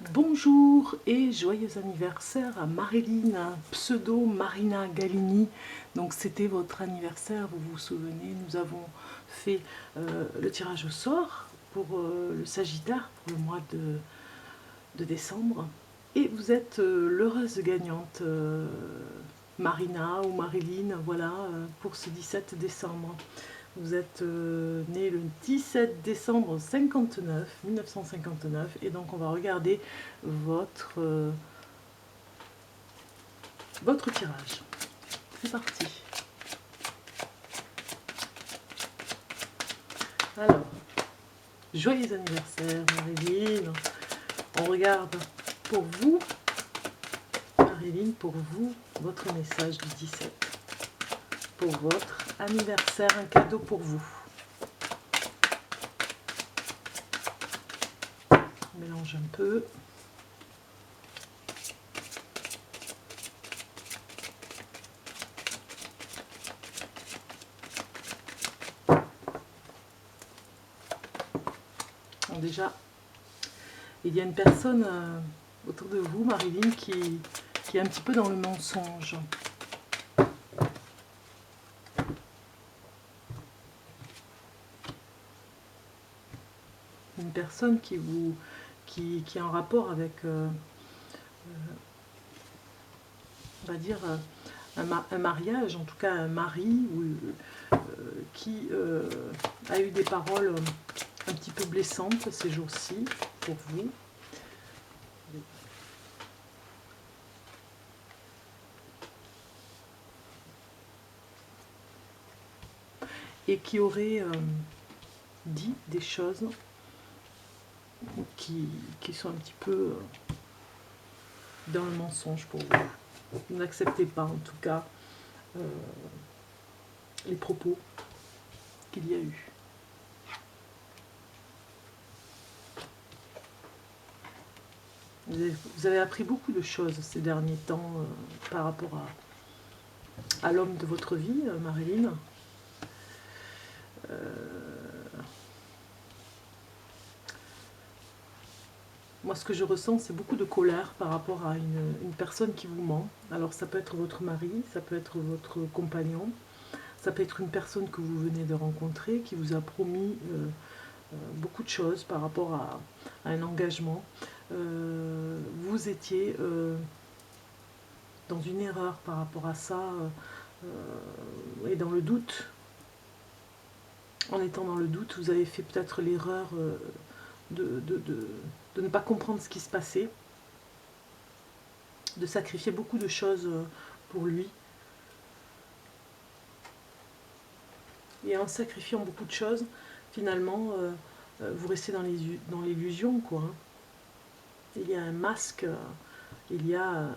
Bonjour et joyeux anniversaire à Marilyn, pseudo Marina Galini. Donc c'était votre anniversaire, vous vous souvenez, nous avons fait le tirage au sort pour le Sagittaire pour le mois de décembre. Et vous êtes l'heureuse gagnante, Marina ou Marilyn, voilà, pour ce 17 décembre. Vous êtes né le 17 décembre 1959, et donc on va regarder votre tirage. C'est parti. Alors, joyeux anniversaire Marilyn. On regarde pour vous, Marilyn, pour vous, votre message du 17. Pour votre anniversaire, un cadeau pour vous. On mélange un peu. Bon, déjà, il y a une personne autour de vous, Marilyn, qui est un petit peu dans le mensonge. Une personne qui est en rapport avec, on va dire, un mariage, en tout cas un mari, qui a eu des paroles un petit peu blessantes ces jours-ci pour vous. Et qui aurait dit des choses qui sont un petit peu dans le mensonge pour vous. Vous n'acceptez pas en tout cas les propos qu'il y a eu. Vous avez appris beaucoup de choses ces derniers temps par rapport à l'homme de votre vie, Marilyn. Moi, ce que je ressens, c'est beaucoup de colère par rapport à une personne qui vous ment. Alors, ça peut être votre mari, ça peut être votre compagnon, ça peut être une personne que vous venez de rencontrer, qui vous a promis beaucoup de choses par rapport à un engagement. Vous étiez dans une erreur par rapport à ça, et dans le doute. En étant dans le doute, vous avez fait peut-être l'erreur de ne pas comprendre ce qui se passait, de sacrifier beaucoup de choses pour lui. Et en sacrifiant beaucoup de choses, finalement, vous restez dans l'illusion, quoi. Il y a un masque, il y a un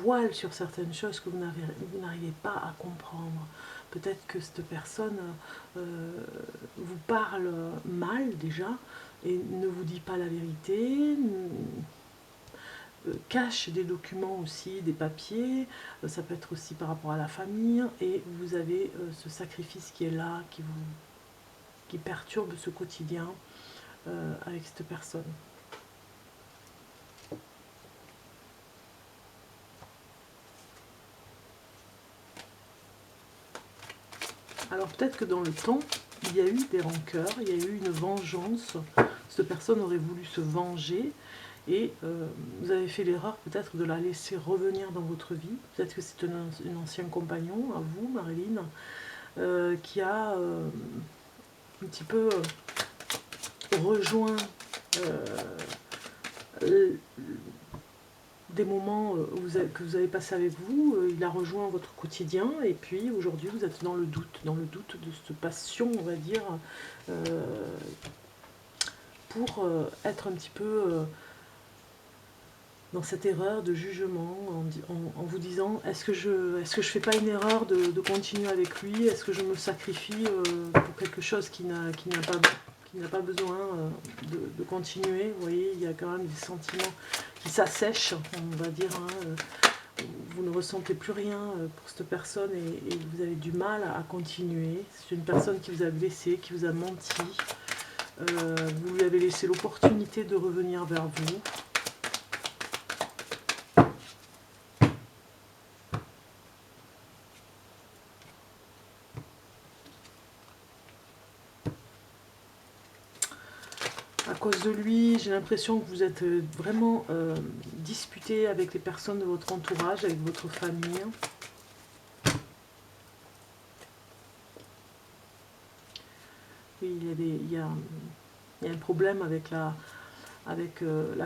voile sur certaines choses que vous n'arrivez pas à comprendre. Peut-être que cette personne vous parle mal déjà, et ne vous dit pas la vérité, cache des documents aussi, des papiers, ça peut être aussi par rapport à la famille, et vous avez ce sacrifice qui est là, qui perturbe ce quotidien avec cette personne. Alors peut-être que dans le temps, il y a eu des rancœurs, il y a eu une vengeance, cette personne aurait voulu se venger, et vous avez fait l'erreur peut-être de la laisser revenir dans votre vie. Peut-être que c'est un ancien compagnon, à vous, Marilyn, qui a un petit peu rejoint des moments que vous avez passés avec vous, il a rejoint votre quotidien, et puis aujourd'hui vous êtes dans le doute de cette passion, on va dire, pour être un petit peu dans cette erreur de jugement, en vous disant, est-ce que je fais pas une erreur de continuer avec lui, est-ce que je me sacrifie pour quelque chose qui n'a pas besoin de continuer. Vous voyez, il y a quand même des sentiments qui s'assèchent, on va dire, hein, vous ne ressentez plus rien pour cette personne, et vous avez du mal à continuer. C'est une personne qui vous a blessé, qui vous a menti, vous lui avez laissé l'opportunité de revenir vers vous. cause de lui, j'ai l'impression que vous êtes vraiment disputé avec les personnes de votre entourage, avec votre famille. Oui, il y a un problème avec la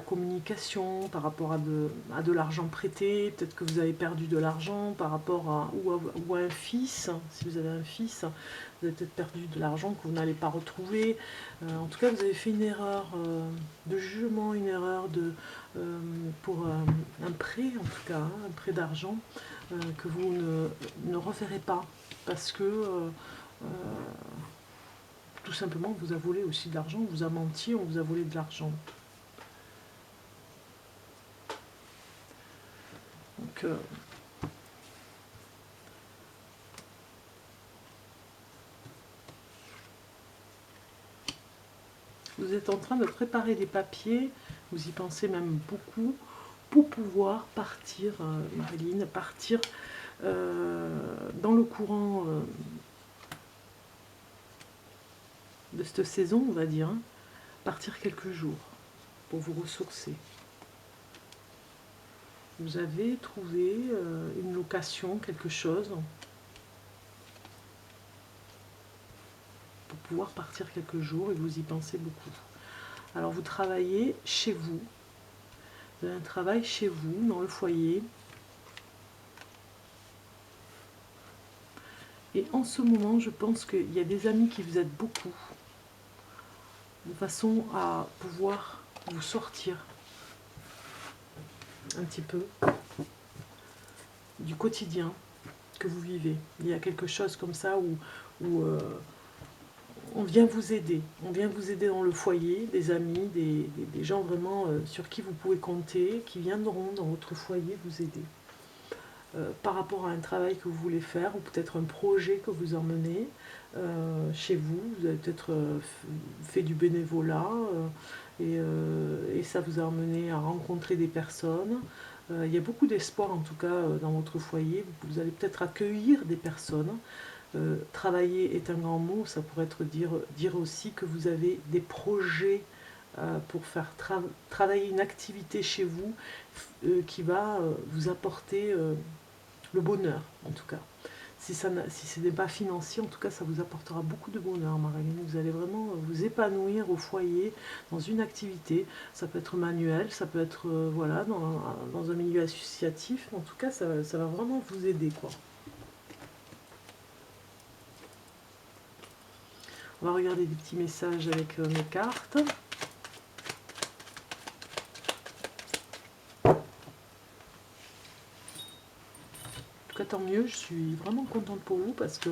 communication par rapport à de l'argent prêté. Peut-être que vous avez perdu de l'argent par rapport ou à un fils. Si vous avez un fils, vous avez peut-être perdu de l'argent que vous n'allez pas retrouver. En tout cas, vous avez fait une erreur de jugement, une erreur pour un prêt, en tout cas, hein, un prêt d'argent que vous ne reverrez pas parce que tout simplement, on vous a volé aussi de l'argent, on vous a menti, on vous a volé de l'argent. Donc, vous êtes en train de préparer des papiers, vous y pensez même beaucoup, pour pouvoir partir, Marilyn, partir dans le courant de cette saison, on va dire, hein, partir quelques jours pour vous ressourcer. Vous avez trouvé une location, quelque chose, pour pouvoir partir quelques jours et vous y pensez beaucoup. Alors vous travaillez chez vous, vous avez un travail chez vous, dans le foyer. Et en ce moment, je pense qu'il y a des amis qui vous aident beaucoup, de façon à pouvoir vous sortir un petit peu du quotidien que vous vivez. Il y a quelque chose comme ça où on vient vous aider. On vient vous aider dans le foyer, des amis, des gens vraiment sur qui vous pouvez compter, qui viendront dans votre foyer vous aider. Par rapport à un travail que vous voulez faire, ou peut-être un projet que vous emmenez chez vous. Vous avez peut-être fait du bénévolat et ça vous a emmené à rencontrer des personnes. Il y a beaucoup d'espoir en tout cas dans votre foyer. Vous allez peut-être accueillir des personnes. Travailler est un grand mot, ça pourrait être dire aussi que vous avez des projets pour faire travailler une activité chez vous qui va vous apporter le bonheur en tout cas. Si ce n'est pas financier, en tout cas ça vous apportera beaucoup de bonheur, Marilyn. Vous allez vraiment vous épanouir au foyer, dans une activité. Ça peut être manuel, ça peut être voilà, dans un milieu associatif. En tout cas, ça va vraiment vous aider, quoi. On va regarder des petits messages avec mes cartes. En tout cas, tant mieux, je suis vraiment contente pour vous parce que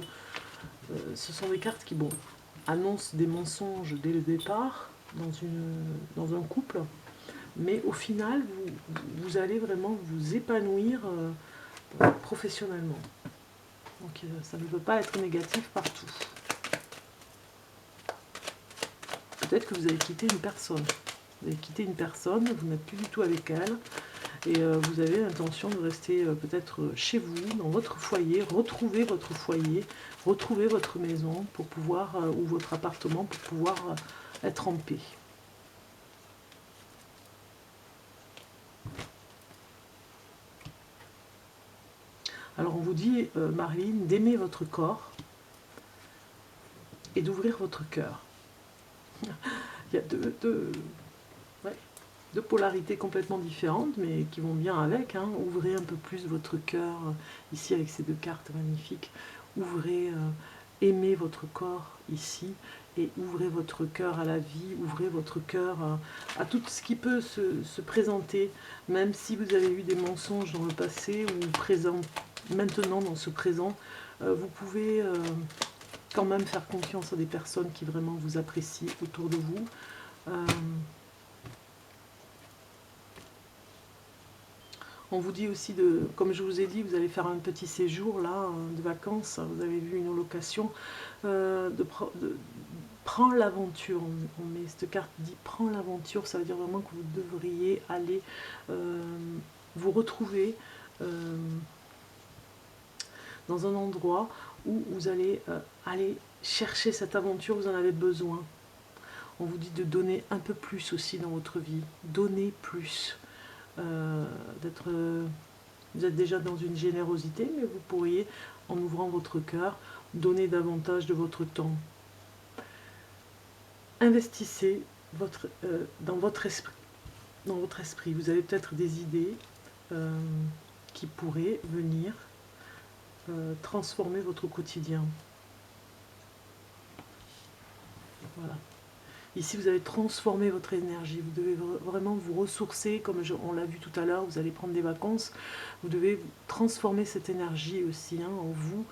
ce sont des cartes qui, bon, annoncent des mensonges dès le départ dans un couple, mais au final, vous allez vraiment vous épanouir professionnellement. Donc ça ne peut pas être négatif partout. Peut-être que vous avez quitté une personne. Vous avez quitté une personne, vous n'êtes plus du tout avec elle, et vous avez l'intention de rester peut-être chez vous, dans votre foyer, retrouver votre foyer, retrouver votre maison pour pouvoir, ou votre appartement pour pouvoir être en paix. Alors on vous dit, Marilyn, d'aimer votre corps et d'ouvrir votre cœur. Il y a deux polarités complètement différentes, mais qui vont bien avec. Hein. Ouvrez un peu plus votre cœur, ici avec ces deux cartes magnifiques. Ouvrez, aimez votre corps ici, et ouvrez votre cœur à la vie, ouvrez votre cœur à tout ce qui peut se présenter, même si vous avez eu des mensonges dans le passé ou présent, maintenant dans ce présent, vous pouvez quand même faire confiance à des personnes qui vraiment vous apprécient autour de vous. On vous dit aussi, comme je vous ai dit, vous allez faire un petit séjour là, de vacances, vous avez vu une location, prends l'aventure, on met cette carte dit prends l'aventure, ça veut dire vraiment que vous devriez aller vous retrouver dans un endroit où vous allez aller chercher cette aventure, vous en avez besoin. On vous dit de donner un peu plus aussi dans votre vie. Donner plus. Vous êtes déjà dans une générosité, mais vous pourriez, en ouvrant votre cœur, donner davantage de votre temps. Investissez dans votre esprit. Vous avez peut-être des idées qui pourraient venir transformer votre quotidien. Voilà. Ici, vous avez transformé votre énergie. Vous devez vraiment vous ressourcer, comme on l'a vu tout à l'heure, vous allez prendre des vacances. Vous devez transformer cette énergie aussi en vous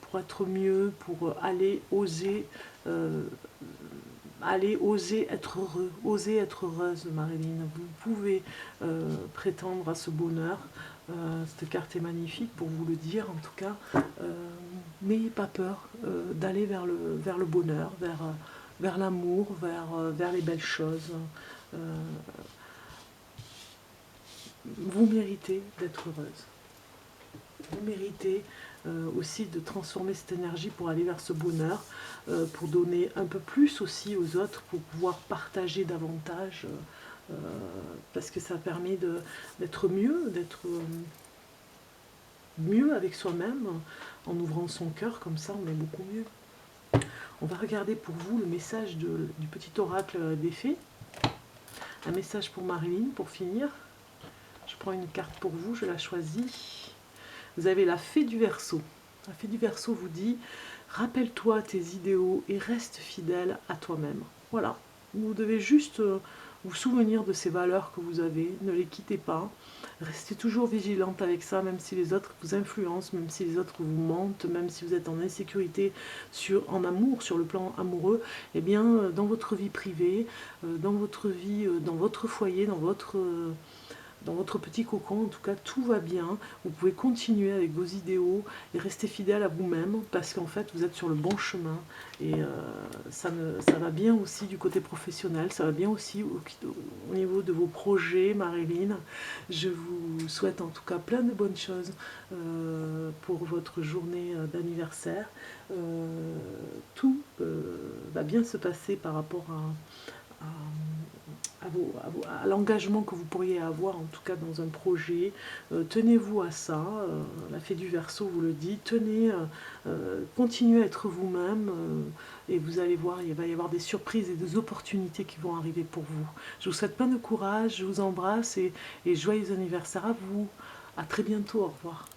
pour être mieux, pour aller oser être heureux, oser être heureuse, Marilyn. Vous pouvez prétendre à ce bonheur. Cette carte est magnifique pour vous le dire, en tout cas. N'ayez pas peur d'aller vers le bonheur, vers l'amour, vers les belles choses. Vous méritez d'être heureuse. Vous méritez aussi de transformer cette énergie pour aller vers ce bonheur, pour donner un peu plus aussi aux autres, pour pouvoir partager davantage, parce que ça permet d'être mieux, mieux avec soi-même, en ouvrant son cœur, comme ça on est beaucoup mieux. On va regarder pour vous le message du petit oracle des fées. Un message pour Marilyn, pour finir. Je prends une carte pour vous, je la choisis. Vous avez la fée du Verseau. La fée du Verseau vous dit « Rappelle-toi tes idéaux et reste fidèle à toi-même. » Voilà, vous devez juste vous souvenir de ces valeurs que vous avez, ne les quittez pas. Restez toujours vigilante avec ça, même si les autres vous influencent, même si les autres vous mentent, même si vous êtes en insécurité en amour, sur le plan amoureux. Eh bien, dans votre vie privée, dans votre vie, dans votre foyer, dans votre petit cocon, en tout cas, tout va bien. Vous pouvez continuer avec vos idéaux et rester fidèle à vous-même parce qu'en fait, vous êtes sur le bon chemin. Et ça va bien aussi du côté professionnel, ça va bien aussi au niveau de vos projets, Marilyn. Je vous souhaite en tout cas plein de bonnes choses pour votre journée d'anniversaire. Tout va bien se passer par rapport à l'engagement que vous pourriez avoir, en tout cas dans un projet. Tenez-vous à ça, la fée du Verseau vous le dit, continuez à être vous-même, et vous allez voir, il va y avoir des surprises et des opportunités qui vont arriver pour vous. Je vous souhaite plein de courage, je vous embrasse, et joyeux anniversaire à vous. À très bientôt, au revoir.